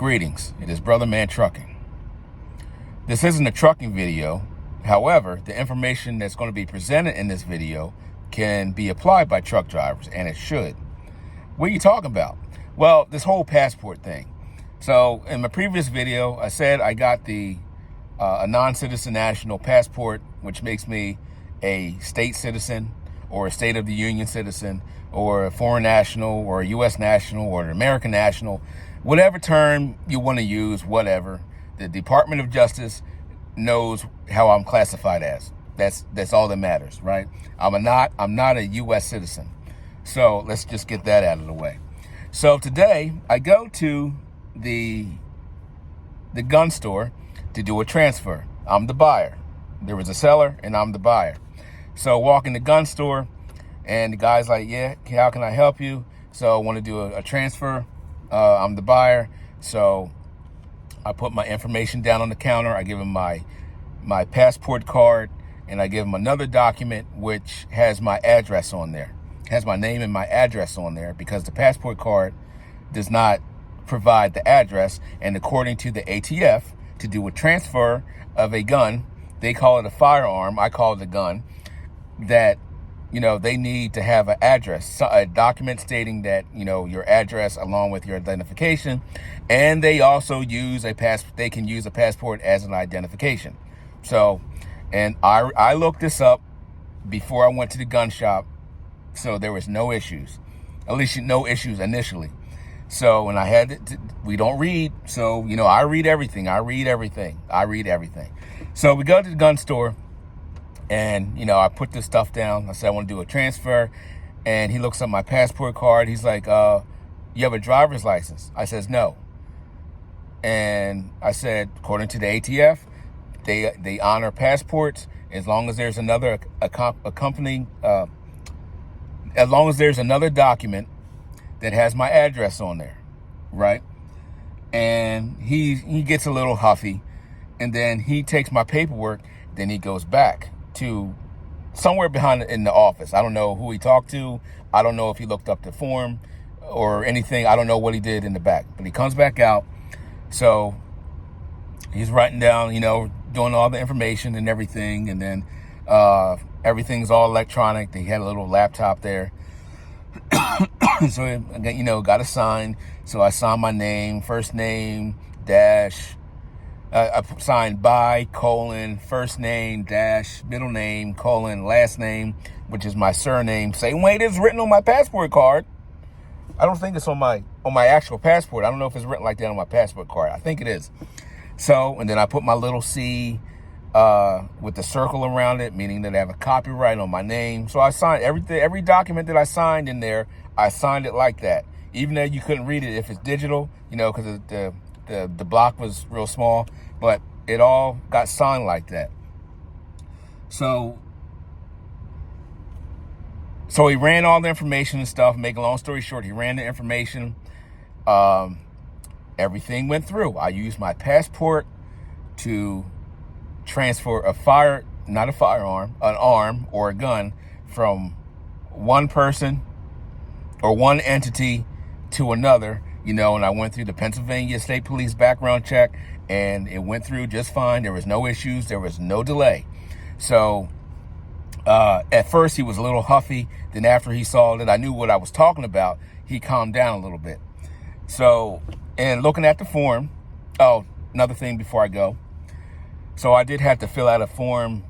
Greetings, it is Brother Man Trucking. This isn't a trucking video. However, the information that's going to be presented in this video can be applied by truck drivers, and it should. What are you talking about? Well, this whole passport thing. So in my previous video, I said I got a non-citizen national passport, which makes me a state citizen or a state of the union citizen or a foreign national or a U.S. national or an American national, whatever term you want to use, whatever. The Department of Justice knows how I'm classified as. That's all that matters, right? I'm not a U.S. citizen. So let's just get that out of the way. So today I go to the gun store to do a transfer. I'm the buyer. There was a seller and I'm the buyer. So walk in the gun store and the guy's like, yeah, how can I help you? So I want to do a transfer. I'm the buyer. So I put my information down on the counter. I give him my passport card, and I give him another document which has my address on there. It has my name and my address on there because the passport card does not provide the address. And according to the ATF, to do a transfer of a gun, they call it a firearm, I call it a gun, that, they need to have an address, a document stating that, your address along with your identification. And they also use they can use a passport as an identification. So, and I looked this up before I went to the gun shop. So there was no issues, at least no issues initially. So, and I had we don't read. So, I read everything. So we go to the gun store and, I put this stuff down. I said, I want to do a transfer. And he looks at my passport card. He's like, you have a driver's license? I says, no. And I said, according to the ATF, they honor passports as long as there's another accompanying, as long as there's another document that has my address on there, right? And he gets a little huffy, and then he takes my paperwork. Then he goes back to somewhere behind in the office. I don't know who he talked to. I don't know if he looked up the form or anything. I don't know what he did in the back, but he comes back out. So he's writing down, doing all the information and everything. And then everything's all electronic. He had a little laptop there. So, got to sign. So I signed my name, first name, dash. I signed by, colon, first name, dash, middle name, colon, last name, which is my surname. Same way it is written on my passport card. I don't think it's on my actual passport. I don't know if it's written like that on my passport card. I think it is. So, and then I put my little C with the circle around it, meaning that I have a copyright on my name. So I signed every document that I signed in there. I signed it like that, even though you couldn't read it if it's digital, because the block was real small, but it all got signed like that. So he ran all the information and stuff. Make a long story short, he ran the information. Everything went through. I used my passport to transfer not a firearm, an arm or a gun from one person or one entity to another, and I went through the Pennsylvania State Police background check, and it went through just fine. There was no issues. There was no delay. So at first he was a little huffy. Then after he saw that I knew what I was talking about, he calmed down a little bit. So, and looking at the form, another thing before I go. So I did have to fill out a form,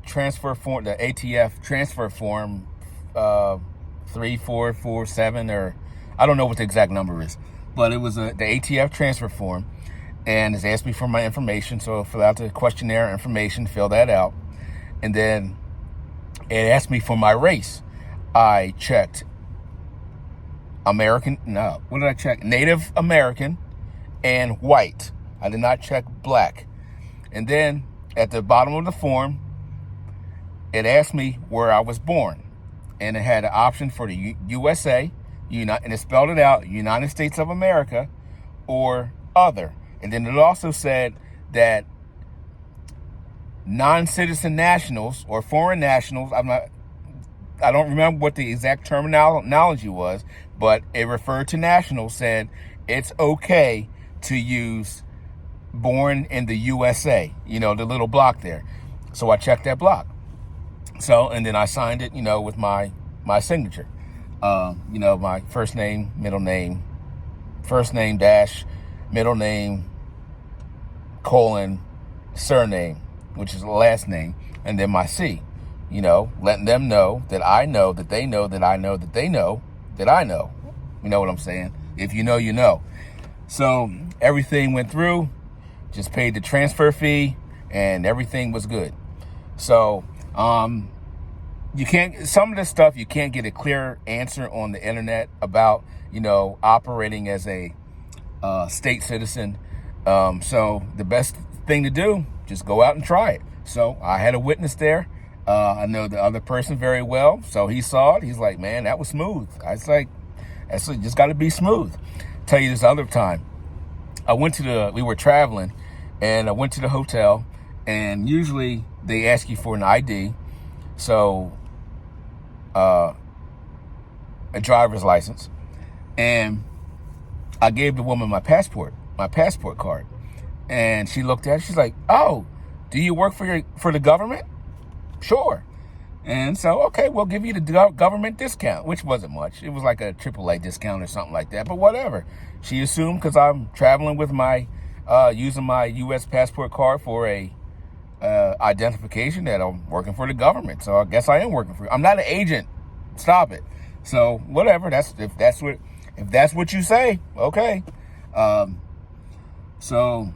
transfer form, the ATF transfer form 3447, or I don't know what the exact number is, but it was the ATF transfer form, and it's asked me for my information. So I fill out the questionnaire information, fill that out, and then it asked me for my race. I checked Native American and white. I did not check black. And then at the bottom of the form, it asked me where I was born. And it had an option for the USA, and it spelled it out, United States of America, or other. And then it also said that non-citizen nationals or foreign nationals, I don't remember what the exact terminology was, but it referred to nationals, said it's okay to use born in the USA, the little block there. So I checked that block. So, and then I signed it, with my signature. My first name, first name dash, middle name, colon, surname, which is the last name, and then my C, letting them know that I know that they know that I know that they know that I know. You know what I'm saying? If you know, you know. So everything went through, just paid the transfer fee, and everything was good. So, you can't, some of this stuff, you can't get a clear answer on the internet about, operating as a state citizen. So the best thing to do, just go out and try it. So I had a witness there. I know the other person very well. So he saw it. He's like, man, that was smooth. I was like, that's just got to be smooth. Tell you this other time. We were traveling, and I went to the hotel, and usually they ask you for an ID. So, a driver's license. And I gave the woman my passport card. And she looked at it. She's like, oh, do you work for the government? Sure. And so, okay, we'll give you the government discount, which wasn't much. It was like a AAA discount or something like that, but whatever. She assumed because I'm traveling with using my U.S. passport card for a identification that I'm working for the government. So I guess I am working I'm not an agent. Stop it. So whatever. If that's what you say, okay. So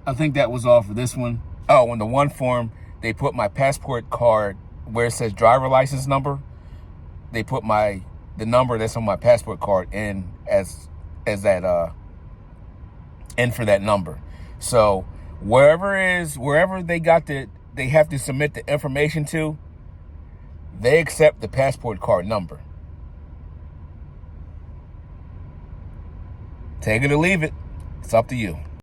I think that was all for this one. Oh, on the one form, they put my passport card where it says driver license number. They put the number that's on my passport card in as that in for that number. So wherever they have to submit the information to, they accept the passport card number. Take it or leave it. It's up to you.